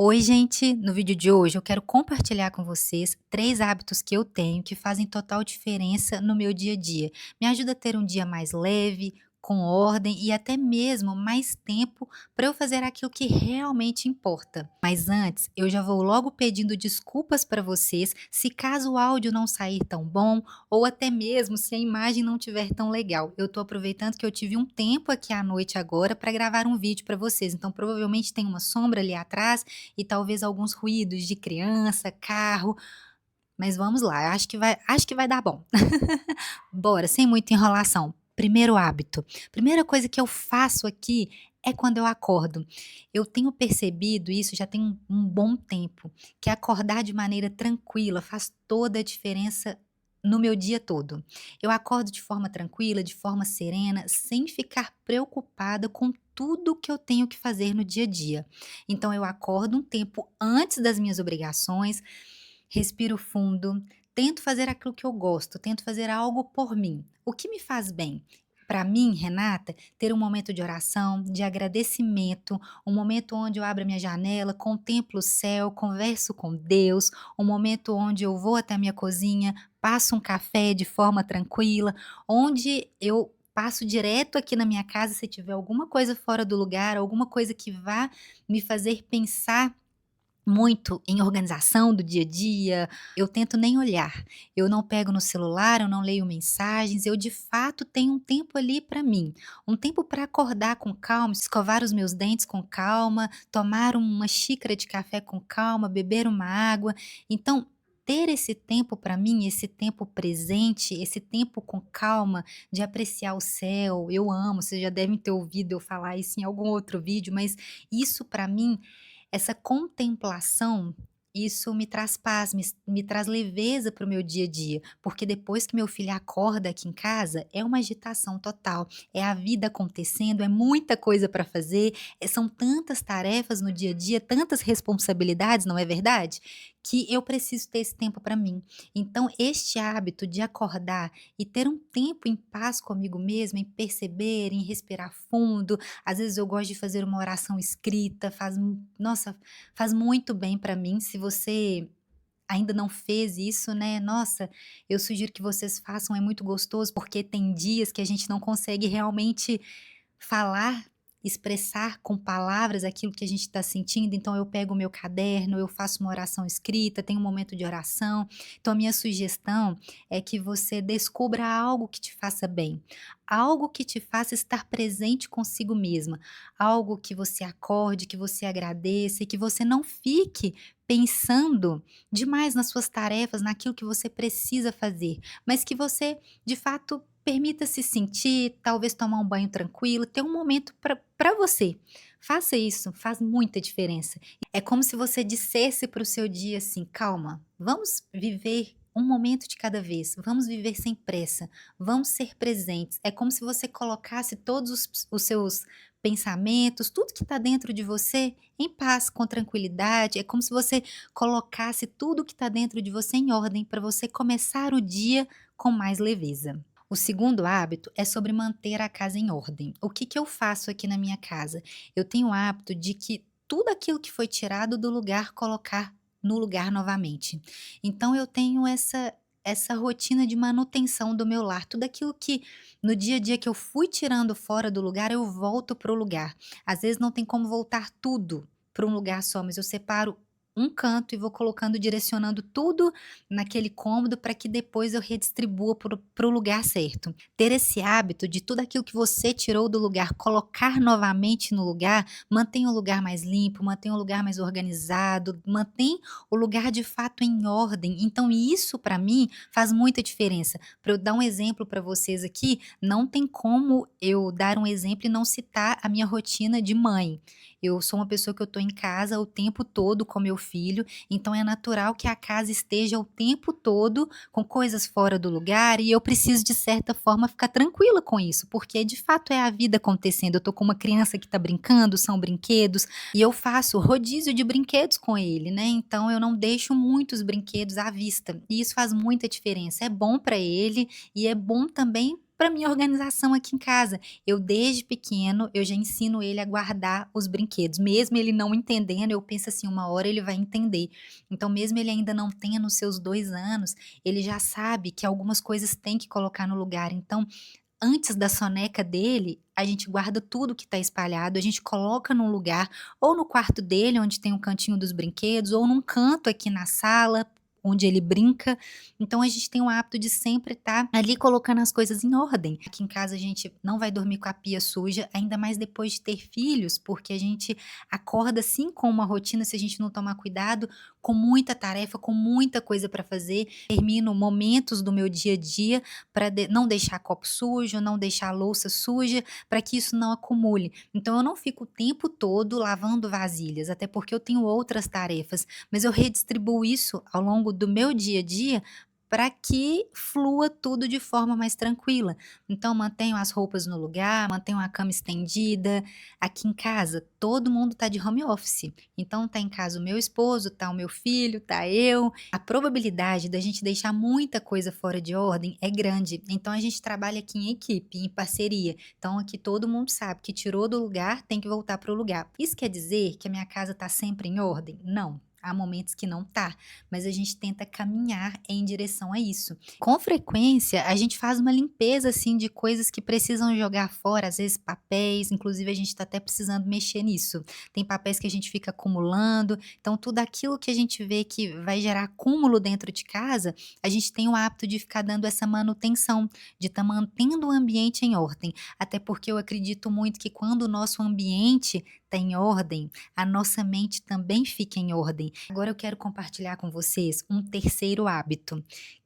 Oi, gente! No vídeo de hoje eu quero compartilhar com vocês 3 hábitos que eu tenho que fazem total diferença no meu dia a dia. Me ajuda a ter um dia mais leve, com ordem e até mesmo mais tempo para eu fazer aquilo que realmente importa. Mas antes, eu já vou logo pedindo desculpas para vocês se caso o áudio não sair tão bom ou até mesmo se a imagem não estiver tão legal. Eu estou aproveitando que eu tive um tempo aqui à noite agora para gravar um vídeo para vocês, então provavelmente tem uma sombra ali atrás e talvez alguns ruídos de criança, carro, mas vamos lá, acho que vai dar bom. Bora, sem muita enrolação. Primeiro hábito, primeira coisa que eu faço aqui é quando eu acordo. Eu tenho percebido isso já tem um bom tempo, que acordar de maneira tranquila faz toda a diferença no meu dia todo. Eu acordo de forma tranquila, de forma serena, sem ficar preocupada com tudo que eu tenho que fazer no dia a dia. Então eu acordo um tempo antes das minhas obrigações, respiro fundo, tento fazer aquilo que eu gosto, tento fazer algo por mim. O que me faz bem? Para mim, Renata, ter um momento de oração, de agradecimento, um momento onde eu abro a minha janela, contemplo o céu, converso com Deus, um momento onde eu vou até a minha cozinha, passo um café de forma tranquila, onde eu passo direto aqui na minha casa se tiver alguma coisa fora do lugar, alguma coisa que vá me fazer pensar muito em organização do dia a dia, eu tento nem olhar. Eu não pego no celular, eu não leio mensagens, eu de fato tenho um tempo ali para mim. Um tempo para acordar com calma, escovar os meus dentes com calma, tomar uma xícara de café com calma, beber uma água. Então, ter esse tempo para mim, esse tempo presente, esse tempo com calma, de apreciar o céu, eu amo, vocês já devem ter ouvido eu falar isso em algum outro vídeo, mas isso para mim essa contemplação, isso me traz paz, me traz leveza para o meu dia a dia, porque depois que meu filho acorda aqui em casa, é uma agitação total, é a vida acontecendo, é muita coisa para fazer, são tantas tarefas no dia a dia, tantas responsabilidades, não é verdade? Que eu preciso ter esse tempo para mim. Então, este hábito de acordar e ter um tempo em paz comigo mesma, em perceber, em respirar fundo, às vezes eu gosto de fazer uma oração escrita, nossa, faz muito bem para mim. Se você ainda não fez isso, né, nossa, eu sugiro que vocês façam, é muito gostoso, porque tem dias que a gente não consegue realmente falar, expressar com palavras aquilo que a gente está sentindo, então eu pego o meu caderno, eu faço uma oração escrita, tenho um momento de oração. Então a minha sugestão é que você descubra algo que te faça bem, algo que te faça estar presente consigo mesma, algo que você acorde, que você agradeça e que você não fique pensando demais nas suas tarefas, naquilo que você precisa fazer, mas que você de fato permita-se sentir, talvez tomar um banho tranquilo, ter um momento para você. Faça isso, faz muita diferença. É como se você dissesse para o seu dia assim: calma, vamos viver um momento de cada vez, vamos viver sem pressa, vamos ser presentes. É como se você colocasse todos os seus pensamentos, tudo que está dentro de você em paz, com tranquilidade. É como se você colocasse tudo que está dentro de você em ordem para você começar o dia com mais leveza. O segundo hábito é sobre manter a casa em ordem. O que que eu faço aqui na minha casa? Eu tenho o hábito de que tudo aquilo que foi tirado do lugar, colocar no lugar novamente. Então eu tenho essa rotina de manutenção do meu lar. Tudo aquilo que no dia a dia que eu fui tirando fora do lugar, eu volto para o lugar. Às vezes não tem como voltar tudo para um lugar só, mas eu separo um canto e vou colocando, direcionando tudo naquele cômodo para que depois eu redistribua para o lugar certo. Ter esse hábito de tudo aquilo que você tirou do lugar, colocar novamente no lugar, mantém o lugar mais limpo, mantém o lugar mais organizado, mantém o lugar de fato em ordem. Então isso para mim faz muita diferença. Para eu dar um exemplo para vocês aqui, não tem como eu dar um exemplo e não citar a minha rotina de mãe. Eu sou uma pessoa que eu estou em casa o tempo todo com meu filho, então é natural que a casa esteja o tempo todo com coisas fora do lugar e eu preciso de certa forma ficar tranquila com isso, porque de fato é a vida acontecendo. Eu tô com uma criança que tá brincando, são brinquedos, e eu faço rodízio de brinquedos com ele, né? Então eu não deixo muitos brinquedos à vista, e isso faz muita diferença. É bom para ele e é bom também para minha organização aqui em casa. Eu desde pequeno, eu já ensino ele a guardar os brinquedos, mesmo ele não entendendo, eu penso assim, uma hora ele vai entender. Então mesmo ele ainda não tendo os seus 2 anos, ele já sabe que algumas coisas tem que colocar no lugar. Então, antes da soneca dele, a gente guarda tudo que está espalhado, a gente coloca num lugar, ou no quarto dele, onde tem um cantinho dos brinquedos, ou num canto aqui na sala, onde ele brinca. Então a gente tem o hábito de sempre estar ali colocando as coisas em ordem. Aqui em casa a gente não vai dormir com a pia suja, ainda mais depois de ter filhos, porque a gente acorda assim com uma rotina, se a gente não tomar cuidado, com muita tarefa, com muita coisa para fazer. Termino momentos do meu dia a dia para não deixar copo sujo, não deixar a louça suja, para que isso não acumule. Então eu não fico o tempo todo lavando vasilhas, até porque eu tenho outras tarefas, mas eu redistribuo isso ao longo do meu dia a dia para que flua tudo de forma mais tranquila. Então mantenho as roupas no lugar, mantenho a cama estendida. Aqui em casa todo mundo está de home office. Então tá em casa o meu esposo, tá o meu filho, tá eu. A probabilidade da gente deixar muita coisa fora de ordem é grande. Então a gente trabalha aqui em equipe, em parceria. Então aqui todo mundo sabe que tirou do lugar, tem que voltar para o lugar. Isso quer dizer que a minha casa está sempre em ordem? Não. Há momentos que não tá, mas a gente tenta caminhar em direção a isso. Com frequência, a gente faz uma limpeza assim de coisas que precisam jogar fora, às vezes papéis, inclusive a gente está até precisando mexer nisso. Tem papéis que a gente fica acumulando, então tudo aquilo que a gente vê que vai gerar acúmulo dentro de casa, a gente tem o hábito de ficar dando essa manutenção, de estar mantendo o ambiente em ordem. Até porque eu acredito muito que quando o nosso ambiente está em ordem, a nossa mente também fica em ordem. Agora eu quero compartilhar com vocês um terceiro hábito,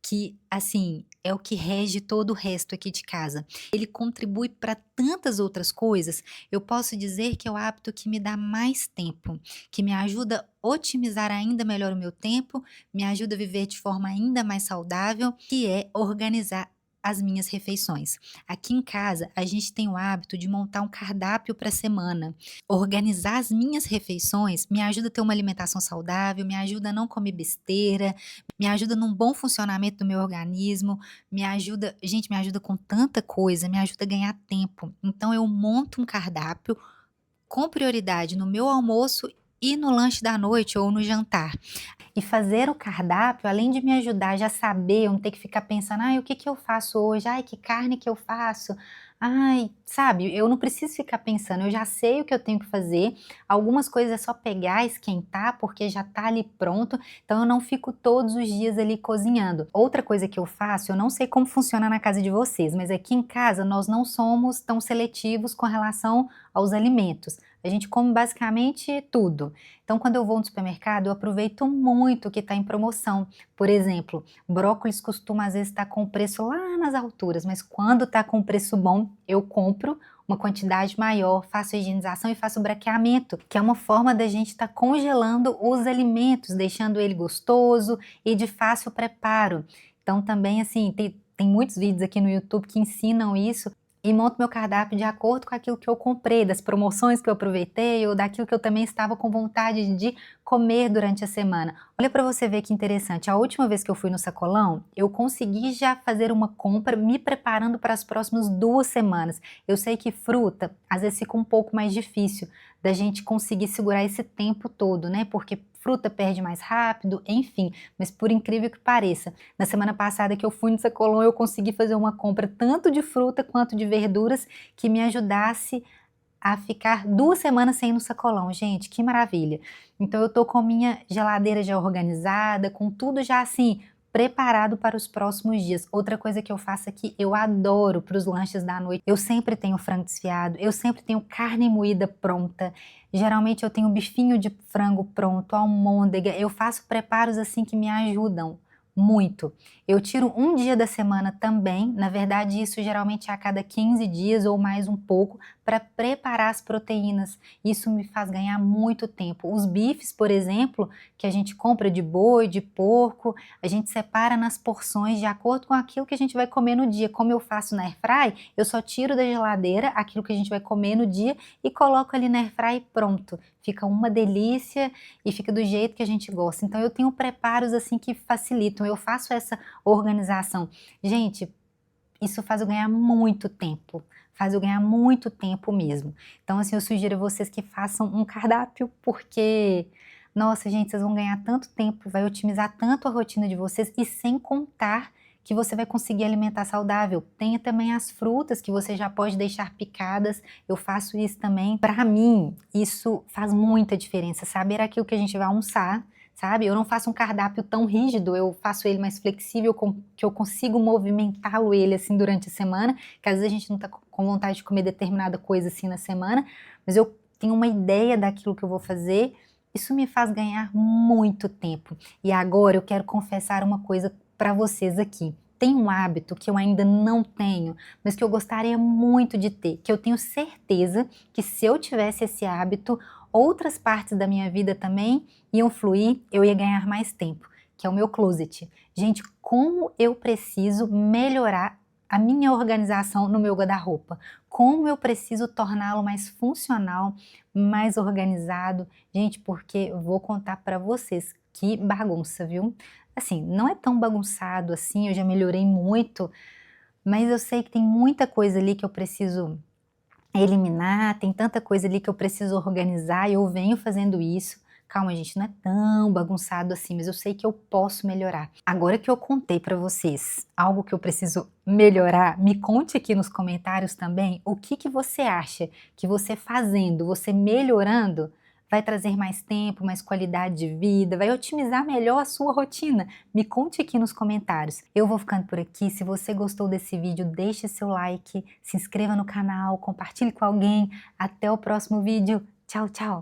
que assim, é o que rege todo o resto aqui de casa. Ele contribui para tantas outras coisas, eu posso dizer que é o hábito que me dá mais tempo, que me ajuda a otimizar ainda melhor o meu tempo, me ajuda a viver de forma ainda mais saudável, que é organizar as minhas refeições. Aqui em casa, a gente tem o hábito de montar um cardápio para a semana. Organizar as minhas refeições me ajuda a ter uma alimentação saudável, me ajuda a não comer besteira, me ajuda num bom funcionamento do meu organismo, me ajuda, gente, me ajuda com tanta coisa, me ajuda a ganhar tempo. Então eu monto um cardápio com prioridade no meu almoço e no lanche da noite ou no jantar. E fazer o cardápio, além de me ajudar já a saber, eu não ter que ficar pensando: "Ai, o que que eu faço hoje? Ai, que carne que eu faço? Ai", sabe, eu não preciso ficar pensando, eu já sei o que eu tenho que fazer, algumas coisas é só pegar, esquentar, porque já tá ali pronto, então eu não fico todos os dias ali cozinhando. Outra coisa que eu faço, eu não sei como funciona na casa de vocês, mas aqui em casa nós não somos tão seletivos com relação aos alimentos. A gente come basicamente tudo. Então, quando eu vou no supermercado, eu aproveito muito o que está em promoção. Por exemplo, brócolis costuma às vezes estar com o preço lá nas alturas, mas quando está com preço bom, eu compro uma quantidade maior, faço a higienização e faço o branqueamento, que é uma forma da gente estar congelando os alimentos, deixando ele gostoso e de fácil preparo. Então, também assim, tem muitos vídeos aqui no YouTube que ensinam isso e monto meu cardápio de acordo com aquilo que eu comprei, das promoções que eu aproveitei ou daquilo que eu também estava com vontade de comer durante a semana. Olha para você ver que interessante, a última vez que eu fui no sacolão, eu consegui já fazer uma compra me preparando para as próximas 2 semanas. Eu sei que fruta, às vezes fica um pouco mais difícil da gente conseguir segurar esse tempo todo, né, porque fruta perde mais rápido, enfim, mas por incrível que pareça, na semana passada que eu fui no sacolão, eu consegui fazer uma compra tanto de fruta quanto de verduras que me ajudasse a ficar 2 semanas sem ir no sacolão, gente, que maravilha. Então eu tô com minha geladeira já organizada, com tudo já assim, preparado para os próximos dias. Outra coisa que eu faço aqui, eu adoro para os lanches da noite, eu sempre tenho frango desfiado, eu sempre tenho carne moída pronta, geralmente eu tenho bifinho de frango pronto, almôndega, eu faço preparos assim que me ajudam muito. Eu tiro um dia da semana também, na verdade isso geralmente é a cada 15 dias ou mais um pouco, para preparar as proteínas. Isso me faz ganhar muito tempo. Os bifes, por exemplo, que a gente compra de boi, de porco, a gente separa nas porções de acordo com aquilo que a gente vai comer no dia. Como eu faço na airfry, eu só tiro da geladeira aquilo que a gente vai comer no dia e coloco ali na airfry e pronto. Fica uma delícia e fica do jeito que a gente gosta. Então eu tenho preparos assim que facilitam, eu faço essa organização. Gente, isso faz eu ganhar muito tempo, faz eu ganhar muito tempo mesmo. Então assim, eu sugiro a vocês que façam um cardápio, porque, nossa gente, vocês vão ganhar tanto tempo, vai otimizar tanto a rotina de vocês e sem contar que você vai conseguir alimentar saudável. Tenha também as frutas que você já pode deixar picadas, eu faço isso também. Para mim, isso faz muita diferença, saber aquilo que a gente vai almoçar, sabe? Eu não faço um cardápio tão rígido, eu faço ele mais flexível, que eu consigo movimentá-lo ele assim durante a semana, que às vezes a gente não tá com vontade de comer determinada coisa assim na semana, mas eu tenho uma ideia daquilo que eu vou fazer, isso me faz ganhar muito tempo. E agora eu quero confessar uma coisa para vocês aqui. Tem um hábito que eu ainda não tenho, mas que eu gostaria muito de ter, que eu tenho certeza que se eu tivesse esse hábito, outras partes da minha vida também iam fluir, eu ia ganhar mais tempo, que é o meu closet. Gente, como eu preciso melhorar a minha organização no meu guarda-roupa, como eu preciso torná-lo mais funcional, mais organizado, gente, porque eu vou contar para vocês que bagunça, viu? Assim, não é tão bagunçado assim, eu já melhorei muito, mas eu sei que tem muita coisa ali que eu preciso eliminar, tem tanta coisa ali que eu preciso organizar e eu venho fazendo isso. Calma, gente, não é tão bagunçado assim, mas eu sei que eu posso melhorar. Agora que eu contei pra vocês algo que eu preciso melhorar, me conte aqui nos comentários também o que que você acha que você fazendo, você melhorando, vai trazer mais tempo, mais qualidade de vida, vai otimizar melhor a sua rotina. Me conte aqui nos comentários. Eu vou ficando por aqui. Se você gostou desse vídeo, deixe seu like, se inscreva no canal, compartilhe com alguém. Até o próximo vídeo. Tchau, tchau!